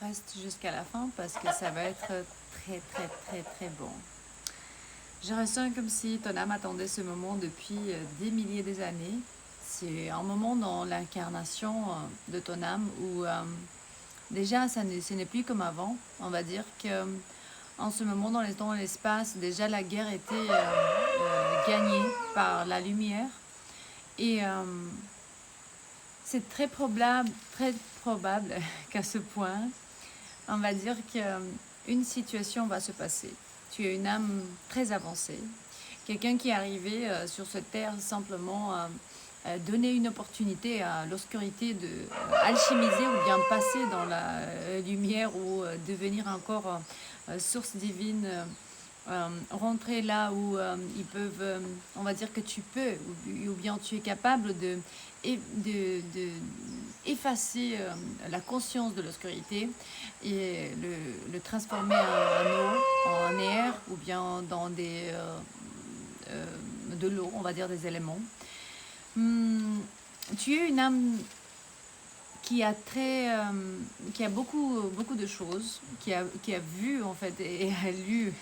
reste jusqu'à la fin parce que ça va être très, très, très, très bon. Je ressens comme si ton âme attendait ce moment depuis des milliers d'années. C'est un moment dans l'incarnation de ton âme où déjà ce n'est plus comme avant. On va dire que en ce moment dans le temps et l'espace, déjà la guerre était gagnée par la lumière. Et c'est très probable qu'à ce point, on va dire qu'une situation va se passer. Tu es une âme très avancée, quelqu'un qui est arrivé sur cette terre simplement donner une opportunité à l'obscurité de alchimiser ou bien passer dans la lumière ou devenir encore source divine, rentrer là où ils peuvent, on va dire que tu peux, ou bien tu es capable de effacer la conscience de l'obscurité et le transformer en eau, en air ou bien dans de l'eau, on va dire des éléments. Tu es une âme qui a beaucoup de choses, qui a vu en fait et a lu,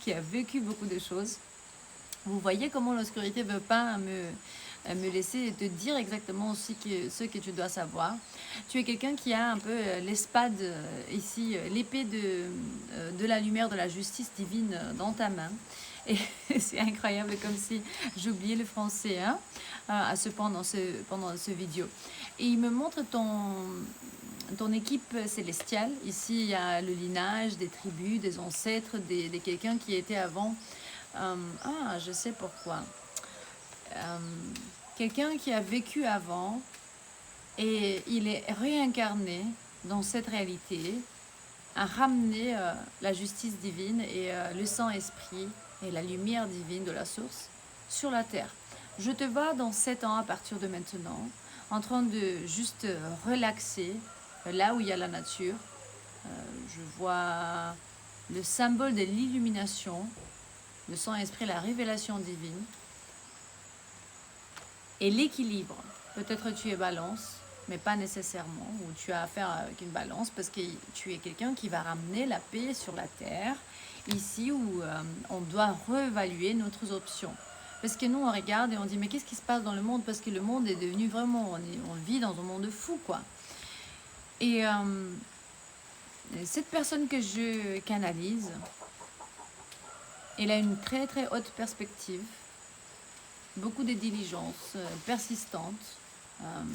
qui a vécu beaucoup de choses. Vous voyez comment l'obscurité ne veut pas me laisser te dire exactement aussi ce que tu dois savoir. Tu es quelqu'un qui a un peu l'espade ici, l'épée de la lumière de la justice divine dans ta main. Et c'est incroyable, comme si j'oubliais le français à ce point pendant ce vidéo. Et il me montre ton équipe célestiale. Ici, il y a le lignage des tribus, des ancêtres, de quelqu'un qui était avant. Je sais pourquoi. Quelqu'un qui a vécu avant et il est réincarné dans cette réalité, a ramené la justice divine et le Saint-Esprit et la lumière divine de la source sur la terre. Je te vois dans 7 ans à partir de maintenant, en train de juste relaxer là où il y a la nature. Je vois le symbole de l'illumination, le Saint-Esprit, la révélation divine et l'équilibre. Peut-être tu es balance, mais pas nécessairement, ou tu as affaire avec une balance parce que tu es quelqu'un qui va ramener la paix sur la terre, ici où on doit réévaluer notre options. Parce que nous, on regarde et on dit, mais qu'est-ce qui se passe dans le monde? Parce que le monde est devenu vraiment, on vit dans un monde fou, quoi. Et cette personne que je canalise, elle a une très très haute perspective, beaucoup de diligence, persistante.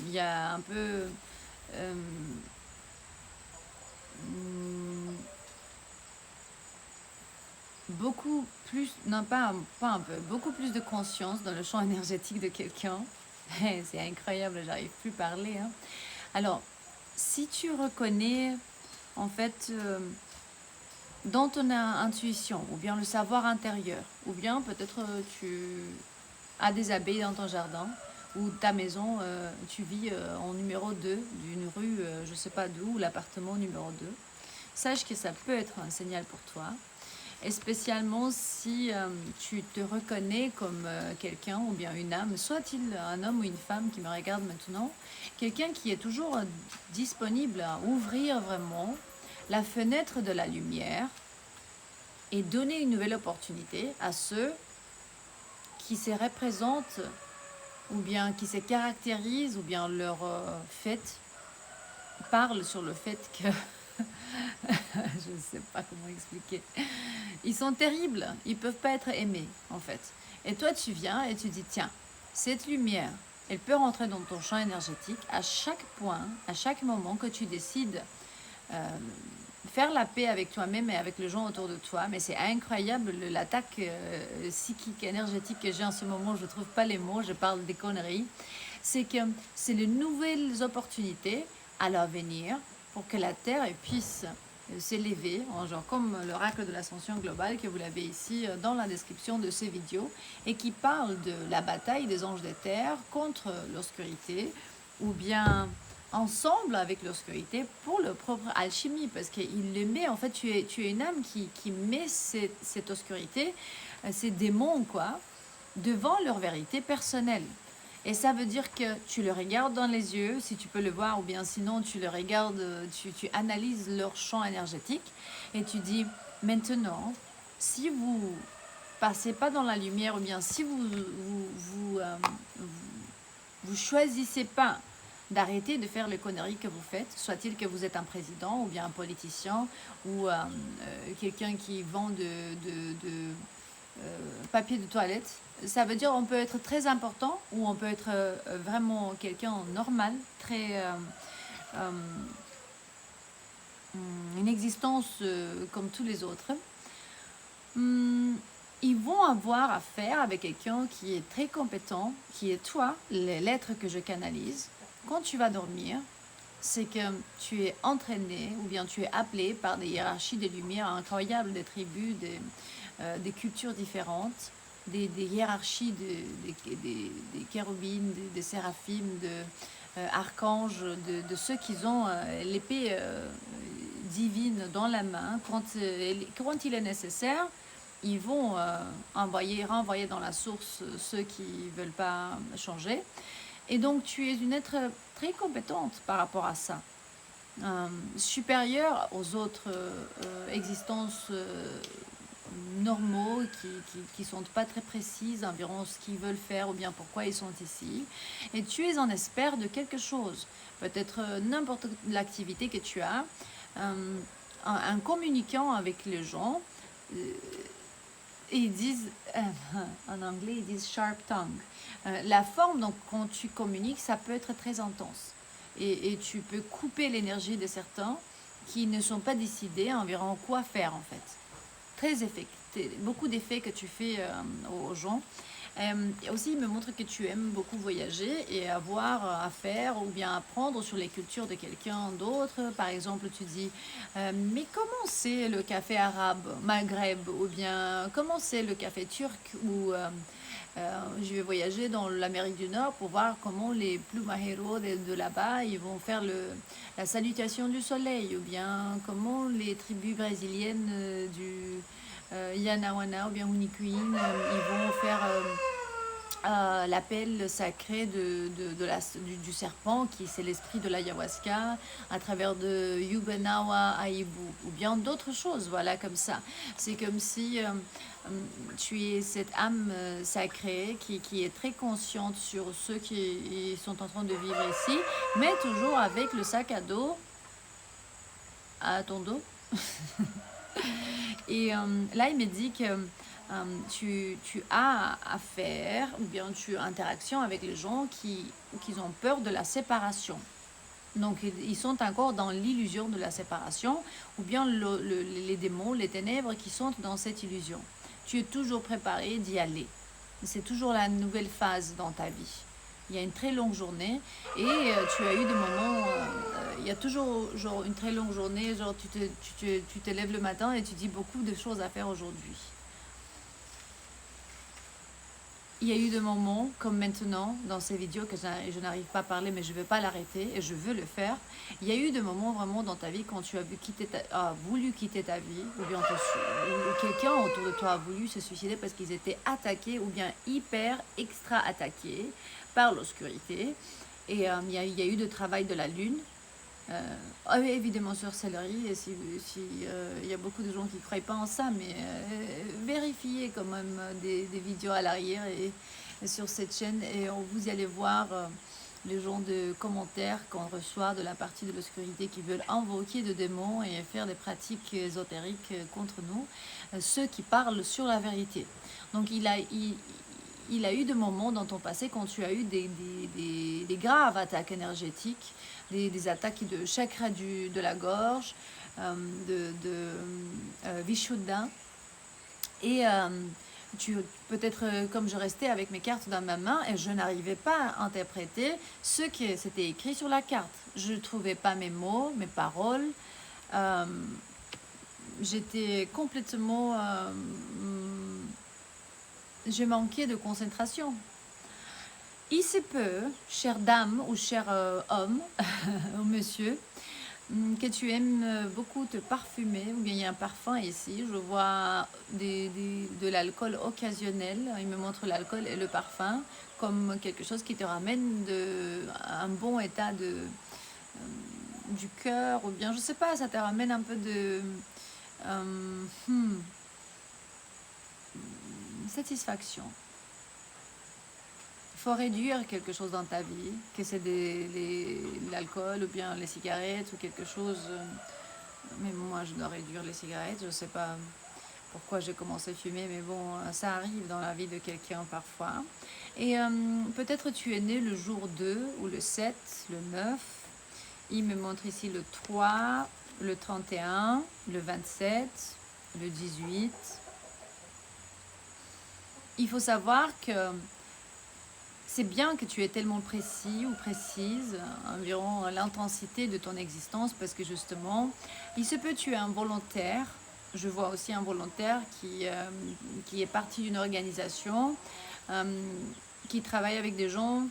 Il y a un peu beaucoup plus, non pas un peu, beaucoup plus de conscience dans le champ énergétique de quelqu'un. C'est incroyable, j'arrive plus à parler. Alors, si tu reconnais en fait dans ton intuition, ou bien le savoir intérieur, ou bien peut-être tu as des abeilles dans ton jardin, ou ta maison, tu vis en numéro 2 d'une rue, je ne sais pas d'où, l'appartement numéro 2. Sache que ça peut être un signal pour toi. Et spécialement si tu te reconnais comme quelqu'un ou bien une âme, soit-il un homme ou une femme qui me regarde maintenant, quelqu'un qui est toujours disponible à ouvrir vraiment la fenêtre de la lumière et donner une nouvelle opportunité à ceux qui se représentent ou bien qui se caractérisent ou bien leur fait parlent sur le fait que je ne sais pas comment expliquer. Ils sont terribles, ils ne peuvent pas être aimés en fait. Et toi tu viens et tu dis tiens, cette lumière, elle peut rentrer dans ton champ énergétique à chaque point, à chaque moment que tu décides faire la paix avec toi-même et avec les gens autour de toi. Mais c'est incroyable l'attaque psychique, énergétique que j'ai en ce moment. Je ne trouve pas les mots, je parle des conneries. C'est que c'est les nouvelles opportunités à l'avenir pour que la Terre puisse s'élever, genre comme l'oracle de l'ascension globale que vous l'avez ici dans la description de ces vidéos et qui parle de la bataille des anges des terres contre l'obscurité ou bien ensemble avec l'obscurité pour leur propre alchimie parce qu'il le met, en fait tu es une âme qui met cette obscurité, ces démons quoi, devant leur vérité personnelle. Et ça veut dire que tu le regardes dans les yeux, si tu peux le voir, ou bien sinon tu le regardes, tu analyses leur champ énergétique et tu dis, maintenant, si vous passez pas dans la lumière, ou bien si vous choisissez pas d'arrêter de faire les conneries que vous faites, soit-il que vous êtes un président, ou bien un politicien, ou quelqu'un qui vend papier de toilette. Ça veut dire on peut être très important ou on peut être vraiment quelqu'un normal, très euh, une existence comme tous les autres. Ils vont avoir affaire avec quelqu'un qui est très compétent, qui est toi, les lettres que je canalise. Quand tu vas dormir, c'est que tu es entraîné ou bien tu es appelé par des hiérarchies de lumière incroyables, des tribus, des cultures différentes, des hiérarchies des chérubines, des séraphim, archanges, de ceux qui ont l'épée divine dans la main. Quand il est nécessaire, ils vont renvoyer dans la source ceux qui ne veulent pas changer. Et donc, tu es une être très compétente par rapport à ça. Supérieure aux autres existences normaux qui sont pas très précises environ ce qu'ils veulent faire ou bien pourquoi ils sont ici. Et tu es en espère de quelque chose. Peut-être n'importe l'activité que tu as. En communiquant avec les gens, ils disent, en anglais, ils disent sharp tongue. La forme, donc, quand tu communiques, ça peut être très intense. Et tu peux couper l'énergie de certains qui ne sont pas décidés environ quoi faire, en fait. Très effet, beaucoup d'effets que tu fais aux gens. Aussi, il me montre que tu aimes beaucoup voyager et avoir à faire ou bien apprendre sur les cultures de quelqu'un d'autre. Par exemple, tu dis, mais comment c'est le café arabe, Maghreb, ou bien comment c'est le café turc, ou je vais voyager dans l'Amérique du Nord pour voir comment les plumajeros de là-bas, ils vont faire la salutation du soleil, ou bien comment les tribus brésiliennes du Yanawana ou bien Hunikuin, ils vont faire l'appel sacré du serpent, qui c'est l'esprit de l'ayahuasca, à travers de Yubenawa Aibu, ou bien d'autres choses, voilà, comme ça. C'est comme si tu es cette âme sacrée qui est très consciente sur ceux qui sont en train de vivre ici, mais toujours avec le sac à dos à ton dos. Et là, il me dit que tu as affaire ou bien tu as interaction avec les gens qui ont peur de la séparation. Donc, ils sont encore dans l'illusion de la séparation, ou bien les démons, les ténèbres qui sont dans cette illusion. Tu es toujours préparé d'y aller. C'est toujours la nouvelle phase dans ta vie. Il y a une très longue journée et tu as eu des moments, il y a toujours genre une très longue journée, genre tu te lèves le matin et tu dis beaucoup de choses à faire aujourd'hui. Il y a eu des moments, comme maintenant, dans ces vidéos que je n'arrive pas à parler, mais je ne veux pas l'arrêter et je veux le faire. Il y a eu des moments vraiment dans ta vie quand tu as voulu quitter ta vie, ou bien ou quelqu'un autour de toi a voulu se suicider parce qu'ils étaient attaqués, ou bien hyper extra attaqués par l'obscurité. Et il y a eu de travail de la lune. Évidemment sorcellerie, et il y a beaucoup de gens qui ne croient pas en ça, mais vérifiez quand même des vidéos à l'arrière et sur cette chaîne, et vous allez voir les gens de commentaires qu'on reçoit de la partie de l'obscurité qui veulent invoquer des démons et faire des pratiques ésotériques contre nous, ceux qui parlent sur la vérité. Donc il a eu des moments dans ton passé quand tu as eu des graves attaques énergétiques, des attaques de chakra de la gorge, Vishuddha. Et peut-être comme je restais avec mes cartes dans ma main et je n'arrivais pas à interpréter ce qui s'était écrit sur la carte. Je ne trouvais pas mes mots, mes paroles. J'étais complètement... je manquais de concentration. Il se peut, chère dame ou cher homme ou monsieur, que tu aimes beaucoup te parfumer, ou bien il y a un parfum ici. Je vois de l'alcool occasionnel. Il me montre l'alcool et le parfum comme quelque chose qui te ramène un bon état du cœur, ou bien je sais pas, ça te ramène un peu de euh, hmm, satisfaction. Il faut réduire quelque chose dans ta vie, que c'est l'alcool ou bien les cigarettes ou quelque chose. Mais moi, je dois réduire les cigarettes. Je sais pas pourquoi j'ai commencé à fumer, mais bon, ça arrive dans la vie de quelqu'un parfois. Et peut-être tu es né le jour 2 ou le 7, le 9. Il me montre ici le 3, le 31, le 27, le 18. Il faut savoir que c'est bien que tu es tellement précis ou précise environ l'intensité de ton existence parce que justement, il se peut que tu es un volontaire. Je vois aussi un volontaire qui est parti d'une organisation, euh, qui travaille avec des gens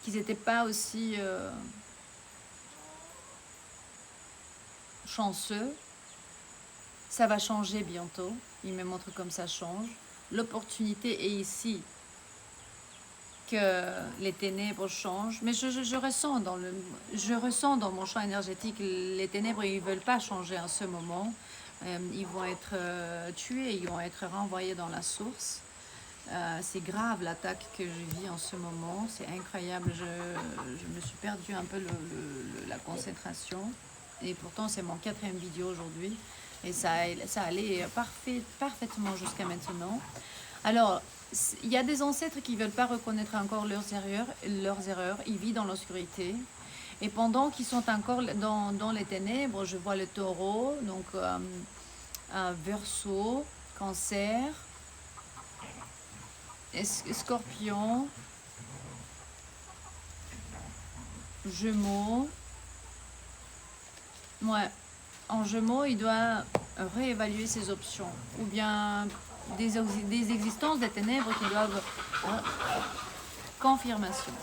qui n'étaient pas aussi chanceux. Ça va changer bientôt. Il me montre comme ça change. L'opportunité est ici que les ténèbres changent. Mais je ressens dans mon champ énergétique, les ténèbres, ils ne veulent pas changer en ce moment. Ils vont être tués, ils vont être renvoyés dans la source. C'est grave l'attaque que je vis en ce moment, c'est incroyable. Je me suis perdu un peu la concentration. Et pourtant, c'est mon 4e vidéo aujourd'hui. Et ça allait parfaitement jusqu'à maintenant. Alors, il y a des ancêtres qui ne veulent pas reconnaître encore leurs erreurs. Ils vivent dans l'obscurité. Et pendant qu'ils sont encore dans les ténèbres, je vois le taureau, donc un verseau, cancer, scorpion, gémeaux. Ouais, en gémeaux, il doit réévaluer ses options. Ou bien des existences des ténèbres qui doivent confirmation.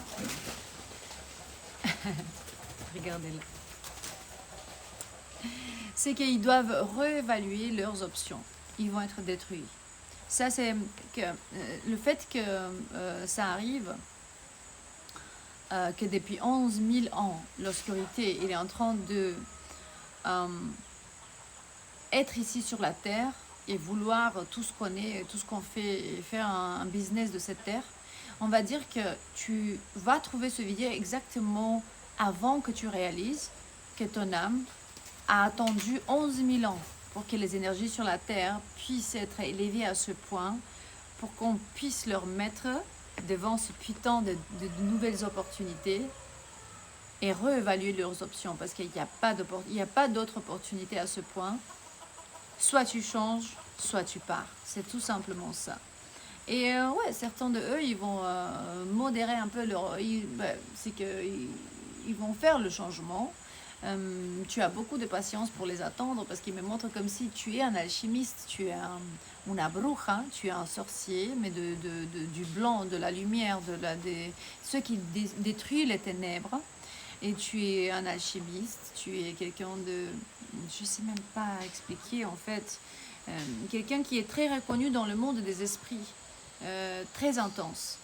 Regardez-le. C'est qu'ils doivent réévaluer leurs options. Ils vont être détruits. Ça, c'est que le fait que ça arrive, que depuis 11 000 ans, l'obscurité, il est en train de être ici sur la Terre et vouloir tout ce qu'on est, tout ce qu'on fait, et faire un business de cette Terre. On va dire que tu vas trouver ce vidéo exactement avant que tu réalises que ton âme a attendu 11 000 ans pour que les énergies sur la Terre puissent être élevées à ce point, pour qu'on puisse leur mettre devant ce putain de nouvelles opportunités et réévaluer leurs options, parce qu'il n'y a pas d'autre opportunité à ce point. Soit tu changes, soit tu pars. C'est tout simplement ça. Et ouais, certains de eux, ils vont modérer un peu c'est qu'ils vont faire le changement. Tu as beaucoup de patience pour les attendre, parce qu'ils me montrent comme si tu es un alchimiste, tu es una bruja, tu es un sorcier, mais du blanc, de la lumière, ceux qui détruisent les ténèbres. Et tu es un alchimiste, tu es quelqu'un de... Je sais même pas expliquer en fait. Quelqu'un qui est très reconnu dans le monde des esprits, très intense.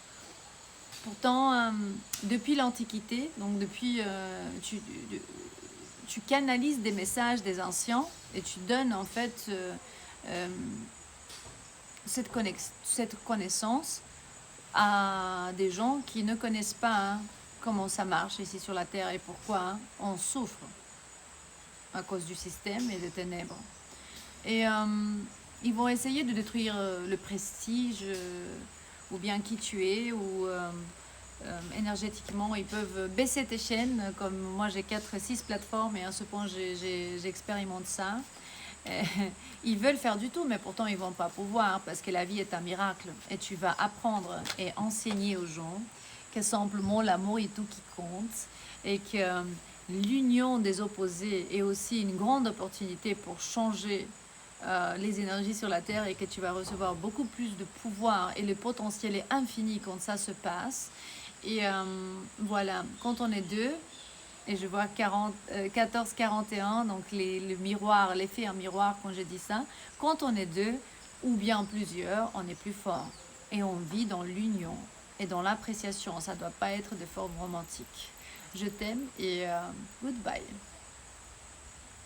Pourtant, depuis l'Antiquité, donc depuis... tu canalises des messages des anciens et tu donnes en fait cette connaissance à des gens qui ne connaissent pas comment ça marche ici sur la Terre et pourquoi on souffre à cause du système et des ténèbres. Et ils vont essayer de détruire le prestige ou bien qui tu es, ou énergétiquement ils peuvent baisser tes chaînes, comme moi j'ai 4-6 plateformes et à ce point j'expérimente ça. Ils veulent faire du tout, mais pourtant ils vont pas pouvoir, parce que la vie est un miracle et tu vas apprendre et enseigner aux gens que simplement l'amour est tout qui compte, et que l'union des opposés est aussi une grande opportunité pour changer les énergies sur la Terre, et que tu vas recevoir beaucoup plus de pouvoir et le potentiel est infini quand ça se passe. Et voilà, quand on est deux et je vois 14-41, donc le miroir, l'effet en miroir quand je dis ça. Quand on est deux ou bien plusieurs, on est plus fort et on vit dans l'union et dans l'appréciation. Ça ne doit pas être de forme romantique. Je t'aime et goodbye.